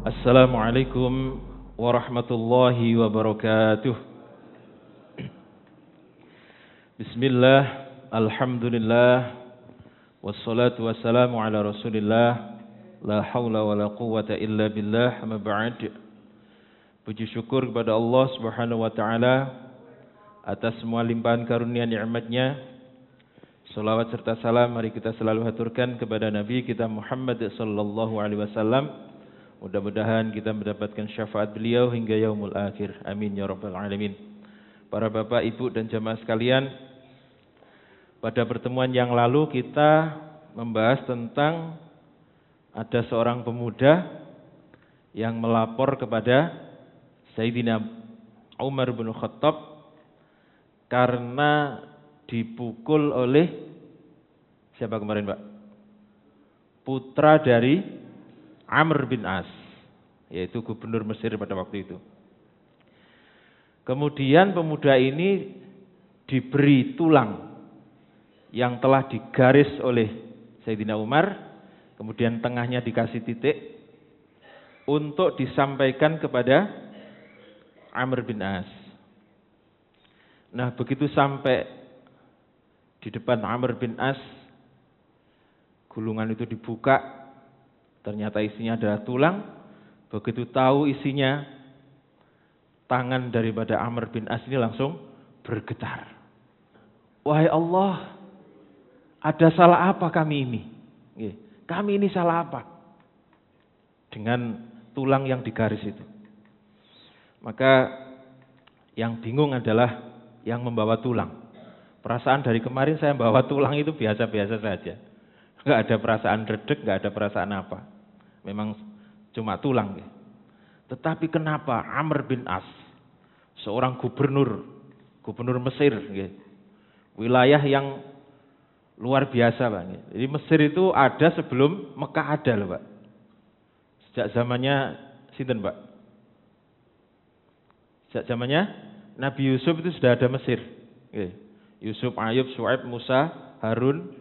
Assalamualaikum warahmatullahi wabarakatuh. Bismillah, alhamdulillah, wassalatu wassalamu ala rasulillah, la hawla wa la quwwata illa billah, amma ba'd. Puji syukur kepada Allah subhanahu wa ta'ala atas semua limpahan karunia nikmatnya. Salawat serta salam mari kita selalu haturkan kepada Nabi kita Muhammad sallallahu alaihi wasallam. Mudah-mudahan kita mendapatkan syafaat beliau hingga yaumul akhir. Amin ya rabbal alamin. Para bapak, ibu dan jamaah sekalian, pada pertemuan yang lalu kita membahas tentang ada seorang pemuda yang melapor kepada Sayyidina Umar bin Khattab karena dipukul oleh siapa kemarin, Pak? Putra dari Amr bin As, yaitu gubernur Mesir pada waktu itu. Kemudian pemuda ini diberi tulang yang telah digaris oleh Sayyidina Umar, kemudian tengahnya dikasih titik untuk disampaikan kepada Amr bin As. Nah, begitu sampai di depan Amr bin As, gulungan itu dibuka. Ternyata isinya adalah tulang. Begitu tahu isinya, tangan daripada Amr bin As ini langsung bergetar. Wahai Allah, ada salah apa kami ini? Kami ini salah apa? Dengan tulang yang digaris itu. Maka yang bingung adalah yang membawa tulang. Perasaan dari kemarin saya bawa tulang itu biasa-biasa saja. Enggak ada perasaan redek, enggak ada perasaan apa. Memang cuma tulang. Tetapi kenapa Amr bin As, seorang gubernur Mesir, wilayah yang luar biasa, Pak. Jadi Mesir itu ada sebelum Mekah ada loh, Pak. Sejak zamannya sinten, Pak? Sejak zamannya Nabi Yusuf itu sudah ada Mesir. Yusuf, Ayub, Syuaib, Musa, Harun,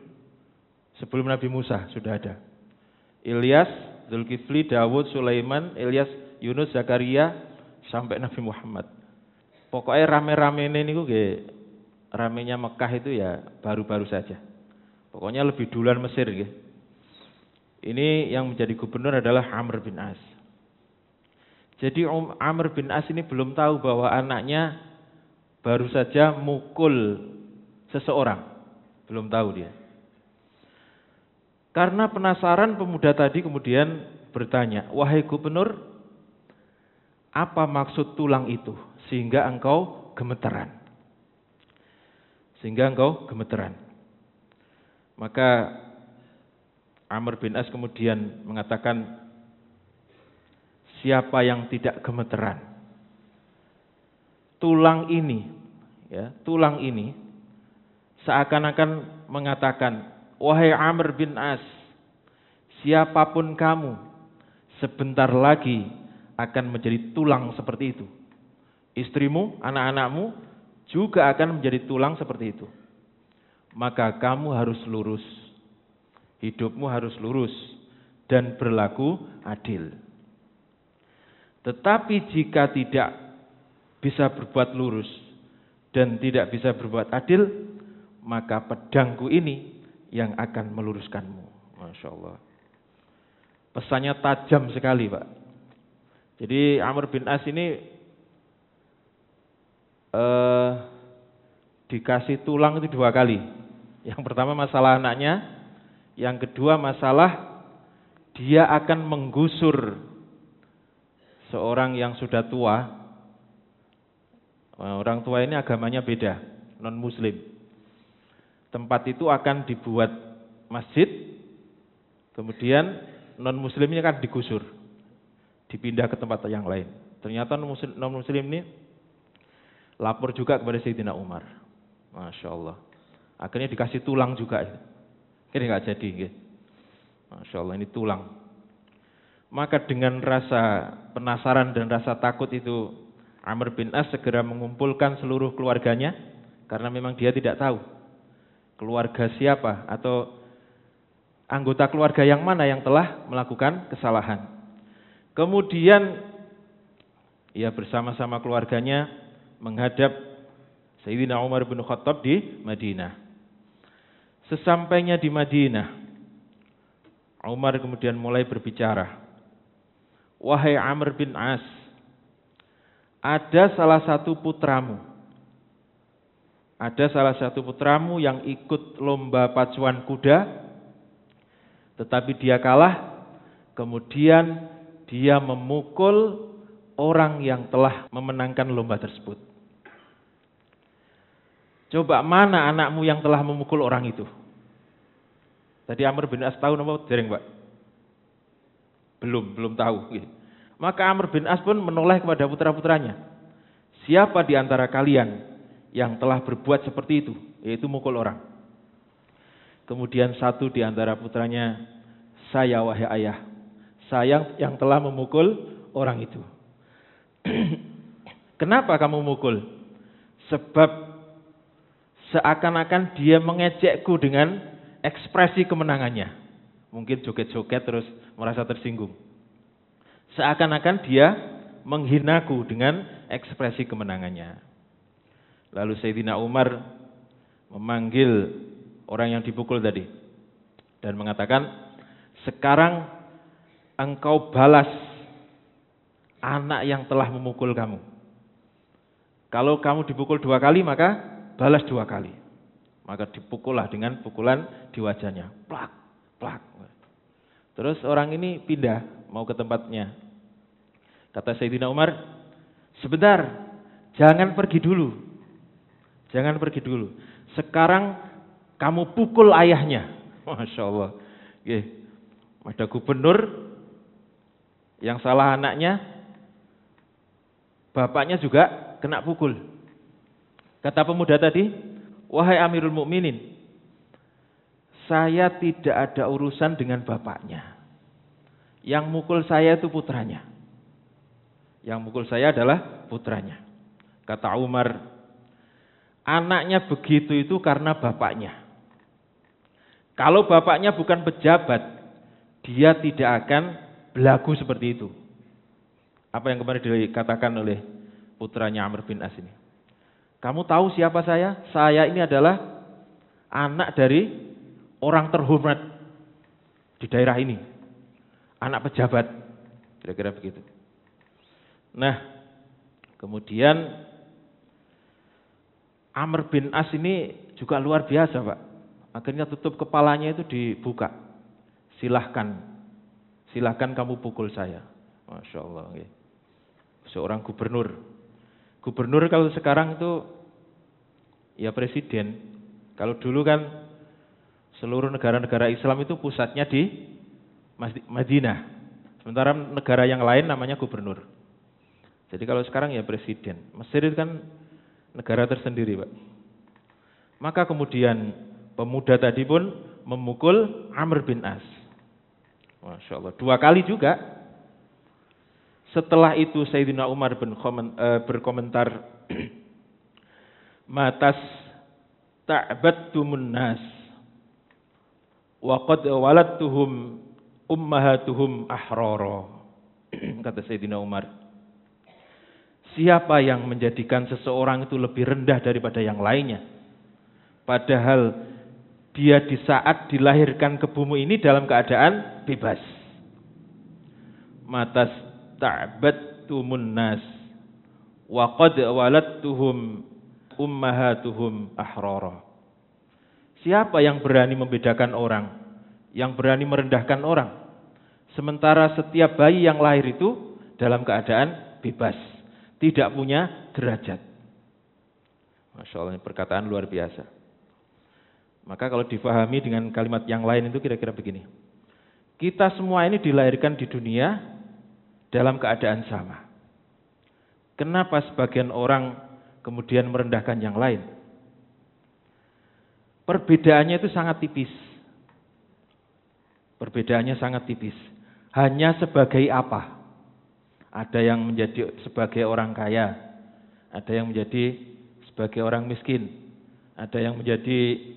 sebelum Nabi Musa sudah ada. Ilyas, Zulkifli, Dawud, Sulaiman, Ilyas, Yunus, Zakaria, sampai Nabi Muhammad. Pokoknya rame-rame ini ramenya Mekah itu ya baru-baru saja. Pokoknya lebih duluan Mesir. Ini yang menjadi gubernur adalah Amr bin As. Jadi Amr bin As ini belum tahu bahwa anaknya baru saja mukul seseorang. Belum tahu dia. Karena penasaran, pemuda tadi kemudian bertanya, wahai gubernur, apa maksud tulang itu sehingga engkau gemeteran? Maka Amr bin As kemudian mengatakan, siapa yang tidak gemeteran? Tulang ini seakan-akan mengatakan, wahai Amr bin As, siapapun kamu, sebentar lagi akan menjadi tulang seperti itu. Istrimu, anak-anakmu juga akan menjadi tulang seperti itu. Maka kamu harus lurus. Hidupmu harus lurus dan berlaku adil. Tetapi jika tidak bisa berbuat lurus dan tidak bisa berbuat adil, maka pedangku ini yang akan meluruskanmu. Masya Allah. Pesannya tajam sekali, Pak. Jadi Amr bin As ini dikasih tulang itu 2 kali. Yang pertama masalah anaknya, yang kedua masalah dia akan menggusur seorang yang sudah tua. Orang tua ini agamanya beda, non-muslim. Tempat itu akan dibuat masjid, kemudian non-muslim ini akan digusur, dipindah ke tempat yang lain. Ternyata non-muslim ini lapor juga kepada Sayyidina Umar. Masya Allah. Akhirnya dikasih tulang juga. Ini nggak jadi. Masya Allah, ini tulang. Maka dengan rasa penasaran dan rasa takut itu, Amr bin As segera mengumpulkan seluruh keluarganya, karena memang dia tidak tahu keluarga siapa atau anggota keluarga yang mana yang telah melakukan kesalahan. Kemudian ia bersama-sama keluarganya menghadap Sayyidina Umar bin Khattab di Madinah. Sesampainya di Madinah, Umar kemudian mulai berbicara. Wahai Amr bin As, ada salah satu putramu yang ikut lomba pacuan kuda, tetapi dia kalah, kemudian dia memukul orang yang telah memenangkan lomba tersebut. Coba mana anakmu yang telah memukul orang itu? Tadi Amr bin As tahu nama dereng, Pak? Belum tahu. Maka Amr bin As pun menoleh kepada putra-putranya. Siapa di antara kalian yang telah berbuat seperti itu, yaitu mukul orang? Kemudian satu di antara putranya, saya wahai ayah, saya yang telah memukul orang itu. Kenapa kamu memukul? Sebab seakan-akan dia mengejekku dengan ekspresi kemenangannya. Mungkin joget-joget terus merasa tersinggung. Seakan-akan dia menghinaku dengan ekspresi kemenangannya. Lalu Sayyidina Umar memanggil orang yang dipukul tadi dan mengatakan, sekarang engkau balas anak yang telah memukul kamu. Kalau kamu dipukul 2 kali, maka balas 2 kali. Maka dipukullah dengan pukulan di wajahnya. Plak, plak. Terus orang ini pindah, mau ke tempatnya. Kata Sayyidina Umar, sebentar, jangan pergi dulu. Jangan pergi dulu. Sekarang kamu pukul ayahnya. Masya Allah. Ada gubernur yang salah anaknya, bapaknya juga kena pukul. Kata pemuda tadi, wahai Amirul Mukminin, saya tidak ada urusan dengan bapaknya. Yang mukul saya itu putranya. Yang mukul saya adalah putranya. Kata Umar, anaknya begitu itu karena bapaknya. Kalau bapaknya bukan pejabat, dia tidak akan berlaku seperti itu. Apa yang kemarin dikatakan oleh putranya Amr bin As ini. Kamu tahu siapa saya? Saya ini adalah anak dari orang terhormat di daerah ini. Anak pejabat. Kira-kira begitu. Nah, kemudian Amr bin As ini juga luar biasa, Pak. Akhirnya tutup kepalanya itu dibuka. Silahkan kamu pukul saya. Masya Allah. Seorang gubernur. Gubernur kalau sekarang itu ya presiden. Kalau dulu kan seluruh negara-negara Islam itu pusatnya di Madinah. Sementara negara yang lain namanya gubernur. Jadi kalau sekarang ya presiden. Mesir itu kan negara tersendiri, Pak. Maka kemudian pemuda tadi pun memukul Amr bin As. Masya Allah. 2 kali juga. Setelah itu Sayyidina Umar berkomentar, matas ta'badtumun nas wa qad waladtuhum ummahatuhum ahrara. Kata Sayyidina Umar, siapa yang menjadikan seseorang itu lebih rendah daripada yang lainnya, padahal dia di saat dilahirkan ke bumi ini dalam keadaan bebas. Matas ta'badtumun nas wa qad waladtuhum ummahatuhum ahrara. Siapa yang berani membedakan orang, yang berani merendahkan orang, sementara setiap bayi yang lahir itu dalam keadaan bebas, tidak punya derajat. Masya Allah, ini perkataan luar biasa. Maka kalau difahami dengan kalimat yang lain itu kira-kira begini. Kita semua ini dilahirkan di dunia dalam keadaan sama. Kenapa sebagian orang kemudian merendahkan yang lain? Perbedaannya itu sangat tipis. Perbedaannya sangat tipis. Hanya sebagai apa? Ada yang menjadi sebagai orang kaya, ada yang menjadi sebagai orang miskin, ada yang menjadi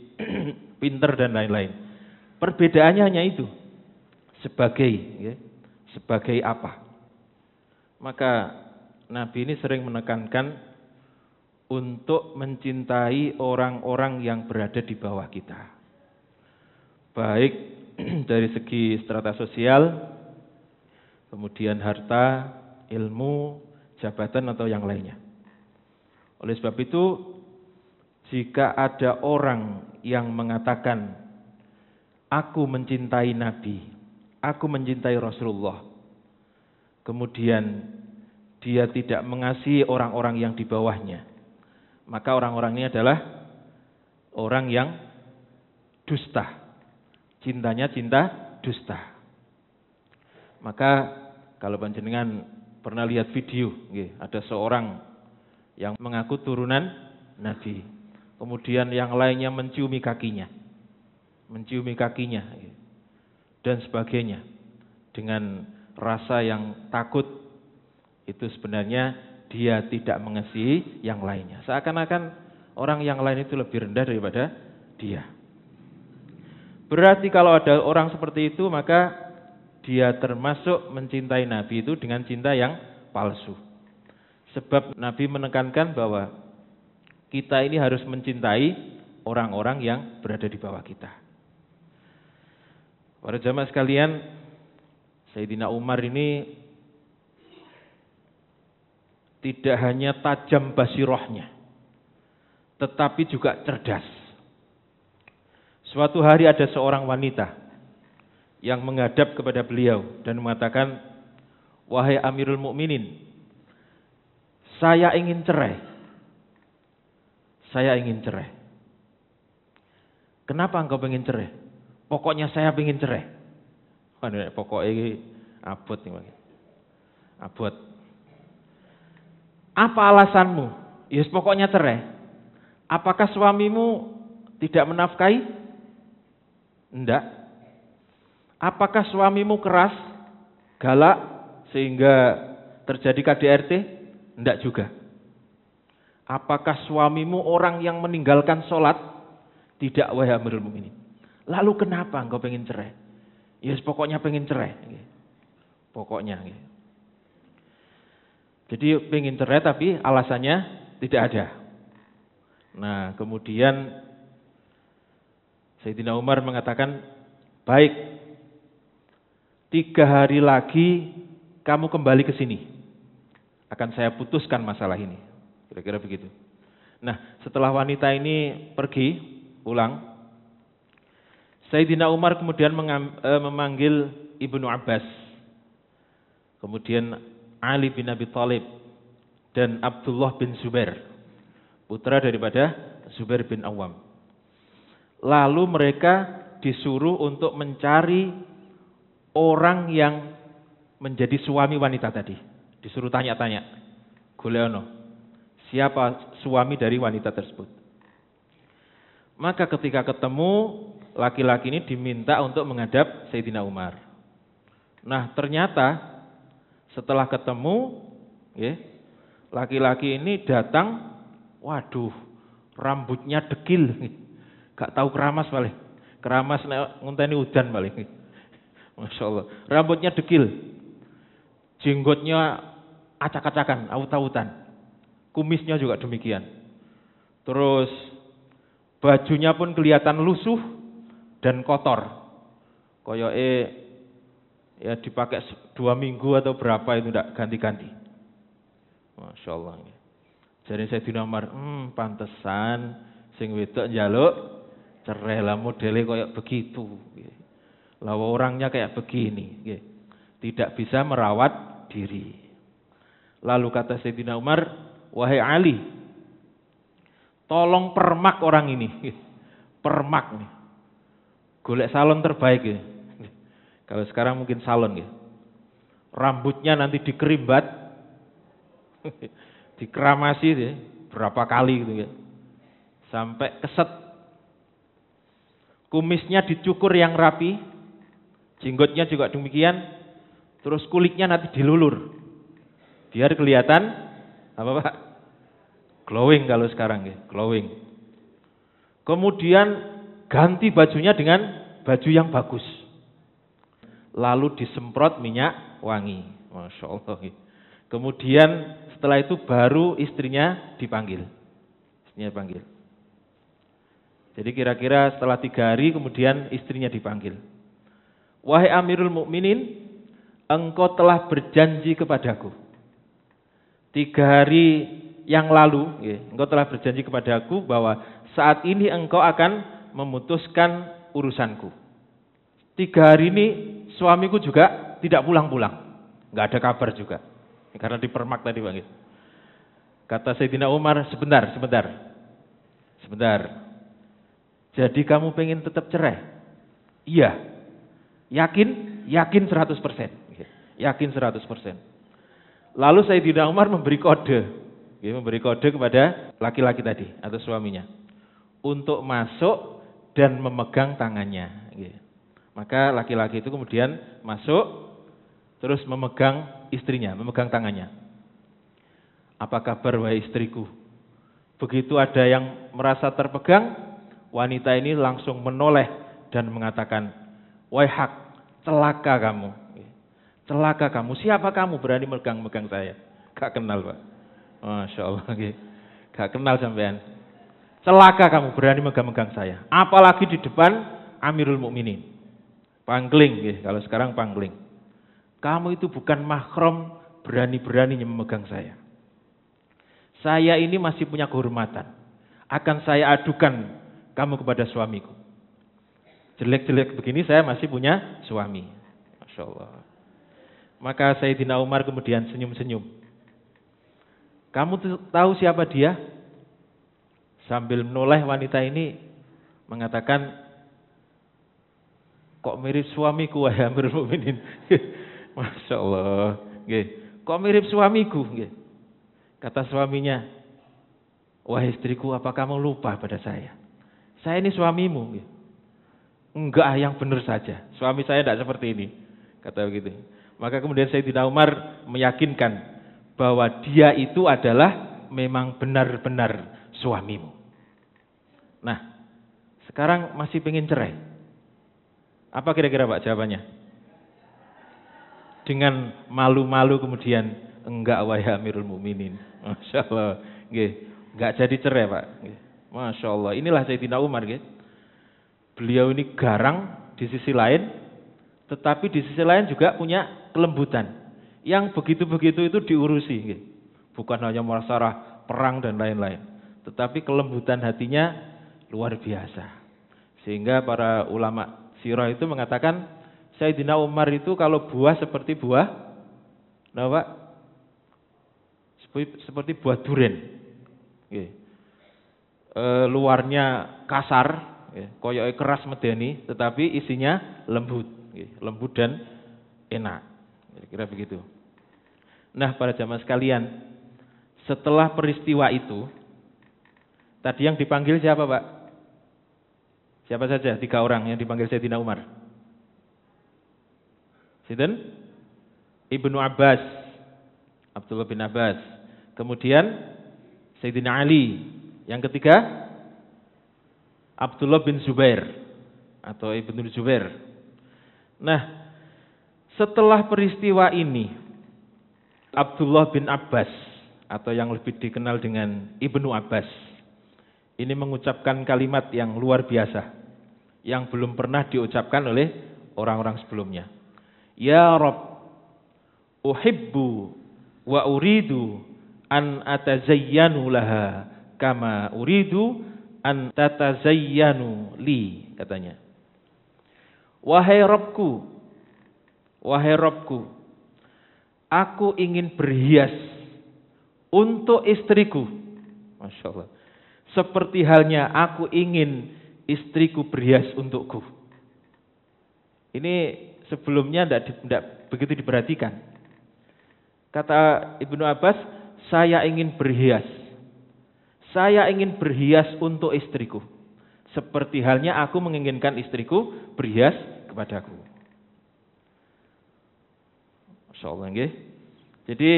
pinter dan lain-lain. Perbedaannya hanya itu. Sebagai apa? Maka Nabi ini sering menekankan untuk mencintai orang-orang yang berada di bawah kita. Baik dari segi strata sosial, kemudian harta, ilmu, jabatan atau yang lainnya. Oleh sebab itu, jika ada orang yang mengatakan, aku mencintai Nabi, aku mencintai Rasulullah, kemudian dia tidak mengasihi orang-orang yang di bawahnya, maka orang-orang ini adalah orang yang dusta. Cintanya cinta dusta. Maka kalau panjenengan pernah lihat video, ada seorang yang mengaku turunan Nabi, kemudian yang lainnya menciumi kakinya, dan sebagainya, dengan rasa yang takut, itu sebenarnya dia tidak mengasihi yang lainnya. Seakan-akan orang yang lain itu lebih rendah daripada dia. Berarti kalau ada orang seperti itu, maka dia termasuk mencintai Nabi itu dengan cinta yang palsu. Sebab Nabi menekankan bahwa kita ini harus mencintai orang-orang yang berada di bawah kita. Para jamaah sekalian, Sayyidina Umar ini tidak hanya tajam basirohnya, tetapi juga cerdas. Suatu hari ada seorang wanita yang menghadap kepada beliau dan mengatakan, wahai Amirul Mukminin, saya ingin cerai. Saya ingin cerai. Kenapa engkau ingin cerai? Pokoknya saya ingin cerai. Pokoknya abot nih, abot. Apa alasanmu? Yes, pokoknya cerai. Apakah suamimu tidak menafkahi? Enggak. Apakah suamimu keras, galak, sehingga terjadi KDRT? Enggak juga. Apakah suamimu orang yang meninggalkan sholat? Tidak, wahai Amirul Mukminin. Lalu kenapa engkau pengen cerai? Yes, pokoknya pengen cerai. Pokoknya. Jadi pengen cerai tapi alasannya tidak ada. Nah, kemudian Sayyidina Umar mengatakan, baik, 3 hari lagi kamu kembali ke sini. Akan saya putuskan masalah ini. Kira-kira begitu. Nah, setelah wanita ini pergi, pulang, Sayyidina Umar kemudian memanggil Ibnu Abbas, kemudian Ali bin Abi Thalib, dan Abdullah bin Zubair, putra daripada Zubair bin Awam. Lalu mereka disuruh untuk mencari orang yang menjadi suami wanita tadi. Disuruh tanya-tanya, Guleono, siapa suami dari wanita tersebut? Maka ketika ketemu, laki-laki ini diminta untuk menghadap Sayyidina Umar. Nah, ternyata setelah ketemu, laki-laki ini datang, waduh, rambutnya dekil, gak tahu keramas paling, keramas ngunteni udan paling, Masya Allah, rambutnya dekil, jenggotnya acak-acakan, aut-autan, kumisnya juga demikian, terus bajunya pun kelihatan lusuh dan kotor, koyoke ya dipakai 2 minggu atau berapa itu tidak ganti-ganti. Masya Allah. Jadi Sayyidina Umar, pantesan sing wedok njaluk cerai lah, modelnya kayak begitu. Lah orangnya kayak begini, tidak bisa merawat diri. Lalu kata Sayyidina Umar, wahai Ali, tolong permak orang ini, permak nih, golek salon terbaik ya. Kalau sekarang mungkin salon ya. Rambutnya nanti dikerimbat, dikeramasi ya, berapa kali gitu ya, sampai keset. Kumisnya dicukur yang rapi, jenggotnya juga demikian, terus kulitnya nanti dilulur, biar kelihatan apa Pak? Glowing kalau sekarang ya, glowing. Kemudian ganti bajunya dengan baju yang bagus. Lalu disemprot minyak wangi. Masya Allah. Kemudian setelah itu baru istrinya dipanggil. Istrinya dipanggil. Jadi kira-kira setelah 3 hari kemudian istrinya dipanggil. Wahai Amirul Mukminin, engkau telah berjanji kepadaku. 3 hari yang lalu, engkau telah berjanji kepadaku bahwa saat ini engkau akan memutuskan urusanku. 3 hari ini suamiku juga tidak pulang-pulang. Enggak ada kabar juga. Karena dipermak tadi Bang. Kata Sayyidina Umar, sebentar. Jadi kamu pengen tetap cerai? Iya. Yakin 100%. Yakin 100%. Lalu Sayyidina Umar memberi kode kepada laki-laki tadi atau suaminya untuk masuk dan memegang tangannya. Maka laki-laki itu kemudian masuk terus memegang istrinya, memegang tangannya. Apa kabar wahai istriku? Begitu ada yang merasa terpegang, wanita ini langsung menoleh dan mengatakan, wahai hak, celaka kamu. Celaka kamu, siapa kamu berani megang-megang saya? Gak kenal Pak. Masya Allah. Gak kenal sampean. Celaka kamu berani megang-megang saya. Apalagi di depan Amirul Mukminin. Pangling, kalau sekarang pangling. Kamu itu bukan mahram, berani-beraninya memegang saya. Saya ini masih punya kehormatan. Akan saya adukan kamu kepada suamiku. Jelek-jelek begini saya masih punya suami. Masya Allah. Maka Sayyidina Umar kemudian senyum-senyum. Kamu tahu siapa dia? Sambil menoleh wanita ini mengatakan, kok mirip suamiku wahai Amirul Mukminin. Masya Allah. Kok mirip suamiku? Kata suaminya, wahai istriku, apa kamu lupa pada saya? Saya ini suamimu. Enggak, yang benar saja. Suami saya tidak seperti ini. Kata begitu. Maka kemudian Sayyidina Umar meyakinkan bahwa dia itu adalah memang benar-benar suamimu. Nah, sekarang masih pengen cerai. Apa kira-kira Pak jawabannya? Dengan malu-malu kemudian, enggak wahai Amirul Mukminin. Masya Allah. Enggak jadi cerai Pak. Masya Allah. Inilah Sayyidina Umar. Beliau ini garang di sisi lain, tetapi di sisi lain juga punya kelembutan. Yang begitu-begitu itu diurusi. Bukan hanya masalah perang dan lain-lain. Tetapi kelembutan hatinya luar biasa. Sehingga para ulama sirah itu mengatakan, Sayyidina Umar itu kalau buah seperti buah, nah Pak, seperti buah duren. Luarnya kasar, koyoknya keras medeni, tetapi isinya lembut dan enak. Kira-kira begitu. Nah, para jamaah sekalian, setelah peristiwa itu, tadi yang dipanggil siapa Pak? Siapa saja? 3 orang yang dipanggil Sayyidina Umar. Sinten? Ibnu Abbas, Abdullah bin Abbas. Kemudian Sayyidina Ali. Yang ketiga Abdullah bin Zubair atau Ibnu Zubair. Nah, setelah peristiwa ini, Abdullah bin Abbas atau yang lebih dikenal dengan Ibnu Abbas ini mengucapkan kalimat yang luar biasa yang belum pernah diucapkan oleh orang-orang sebelumnya. Ya Rabb, uhibbu wa uridu an atazayyanu laha kama uridu an tatazayyanu li, katanya. Wahai Rabbku, aku ingin berhias untuk istriku. Masya Allah. Seperti halnya aku ingin istriku berhias untukku. Ini sebelumnya tidak begitu diperhatikan. Kata Ibnu Abbas, saya ingin berhias. Saya ingin berhias untuk istriku. Seperti halnya aku menginginkan istriku berhias kepadaku. Masya Allah. Jadi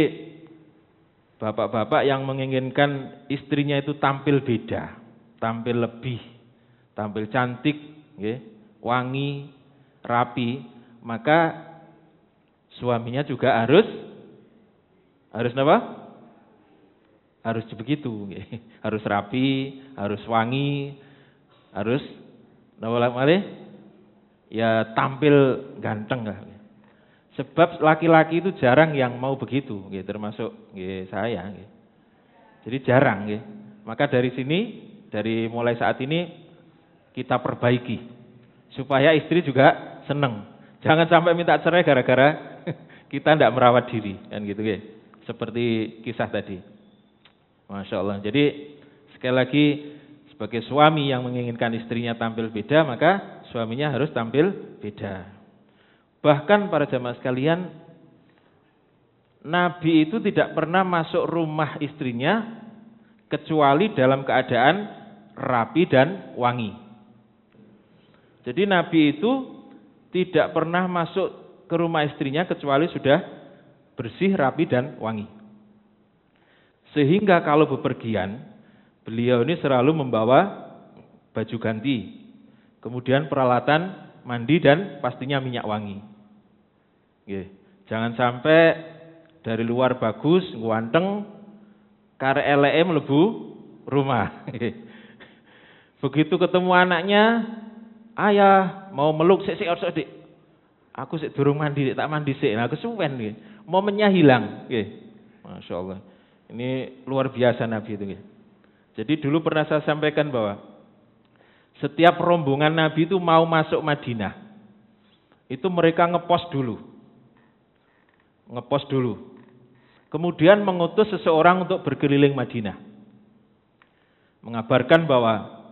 bapak-bapak yang menginginkan istrinya itu tampil beda, tampil lebih, tampil cantik, wangi, rapi, maka suaminya juga harus Harus apa? Harus begitu, harus rapi, harus wangi, harus napa malih? Ya tampil ganteng lah. Sebab laki-laki itu jarang yang mau begitu, termasuk saya. Jadi jarang. Maka dari sini, dari mulai saat ini kita perbaiki supaya istri juga senang. Jangan sampai minta cerai gara-gara kita tidak merawat diri, kan gitu ya. Seperti kisah tadi. Masya Allah. Jadi sekali lagi sebagai suami yang menginginkan istrinya tampil beda, maka suaminya harus tampil beda. Bahkan para jamaah sekalian, Nabi itu tidak pernah masuk rumah istrinya kecuali dalam keadaan rapi dan wangi. Jadi Nabi itu tidak pernah masuk ke rumah istrinya kecuali sudah bersih, rapi dan wangi. Sehingga kalau bepergian, beliau ini selalu membawa baju ganti, kemudian peralatan mandi dan pastinya minyak wangi. Jangan sampai dari luar bagus, ganteng, kare eleke mlebu rumah. Begitu ketemu anaknya, ayah mau meluk sik Dik. Aku sik durung mandi, tak mandi sik. Nah, kesuwen nggih. Momennya hilang, nggih. Masya Allah. Ini luar biasa Nabi itu. Jadi dulu pernah saya sampaikan bahwa setiap rombongan Nabi itu mau masuk Madinah, itu mereka ngepos dulu. Kemudian mengutus seseorang untuk berkeliling Madinah. Mengabarkan bahwa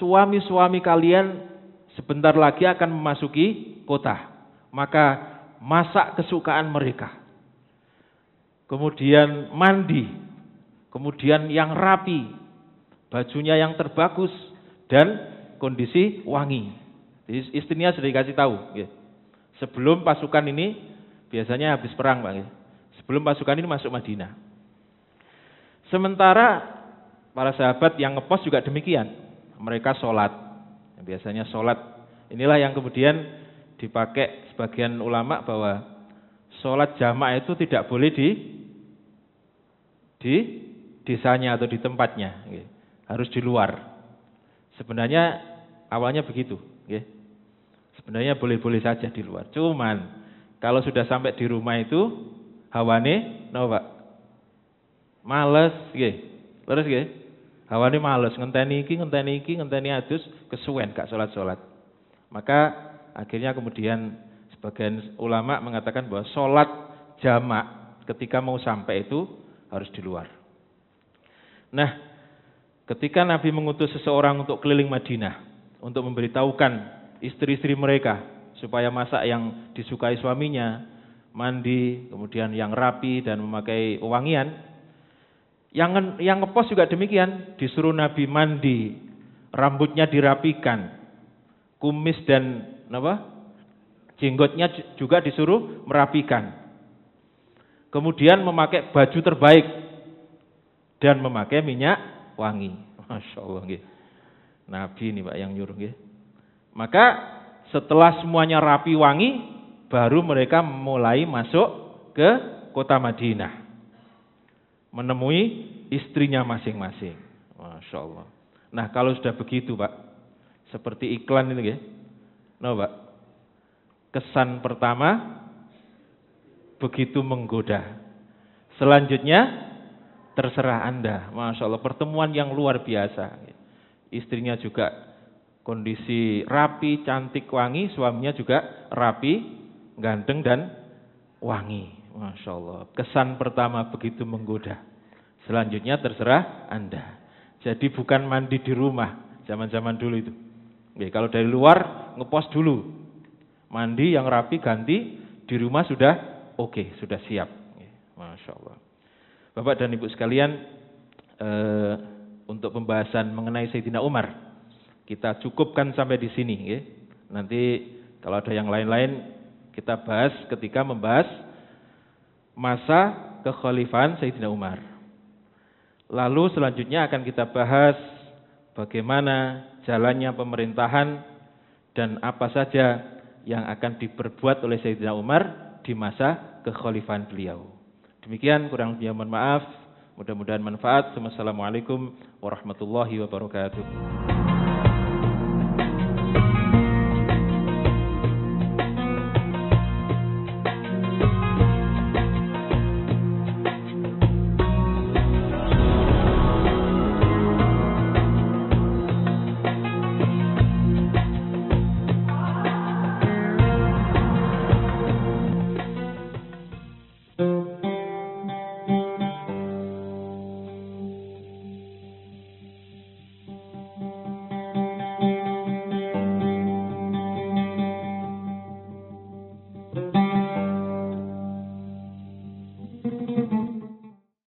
suami-suami kalian sebentar lagi akan memasuki kota. Maka masak kesukaan mereka. Kemudian mandi, kemudian yang rapi, bajunya yang terbagus, dan kondisi wangi. Jadi istrinya sudah dikasih tahu. Sebelum pasukan ini, biasanya habis perang Pak. Sebelum pasukan ini masuk Madinah. Sementara para sahabat yang ngepos juga demikian. Mereka sholat. Biasanya sholat. Inilah yang kemudian dipakai sebagian ulama bahwa sholat jamaah itu tidak boleh di desanya atau di tempatnya, harus di luar. Sebenarnya awalnya begitu, sebenarnya boleh-boleh saja di luar. Cuman kalau sudah sampai di rumah itu hawane, Pak, males, terus hawane males, ngenteni iki adus, kesuwen gak sholat. Maka akhirnya kemudian sebagian ulama mengatakan bahwa sholat jamak ketika mau sampai itu harus di luar. Nah, ketika Nabi mengutus seseorang untuk keliling Madinah, untuk memberitahukan istri-istri mereka supaya masak yang disukai suaminya, mandi, kemudian yang rapi dan memakai wewangian. Yang ngepos juga demikian, disuruh Nabi mandi, rambutnya dirapikan, kumis dan jenggotnya juga disuruh merapikan. Kemudian memakai baju terbaik dan memakai minyak wangi. Masya Allah. Nabi ini Pak yang nyuruh. Maka setelah semuanya rapi wangi, baru mereka mulai masuk ke kota Madinah. Menemui istrinya masing-masing. Masya Allah. Nah kalau sudah begitu Pak, seperti iklan itu Pak. Kesan pertama begitu menggoda. Selanjutnya terserah Anda. Masya Allah, pertemuan yang luar biasa. Istrinya juga kondisi rapi, cantik, wangi. Suaminya juga rapi, ganteng dan wangi. Masya Allah, kesan pertama begitu menggoda. Selanjutnya terserah Anda. Jadi bukan mandi di rumah zaman-zaman dulu itu. Kalau dari luar ngepos dulu. Mandi yang rapi, ganti. Di rumah sudah oke, sudah siap. Masya Allah. Bapak dan Ibu sekalian, untuk pembahasan mengenai Sayyidina Umar, kita cukupkan sampai di sini. Nanti kalau ada yang lain-lain, kita bahas ketika membahas masa kekhalifahan Sayyidina Umar. Lalu selanjutnya akan kita bahas bagaimana jalannya pemerintahan dan apa saja yang akan diperbuat oleh Sayyidina Umar di masa kekhalifahan beliau. Demikian, kurang lebihnya mohon maaf. Mudah-mudahan manfaat. Wassalamualaikum warahmatullahi wabarakatuh.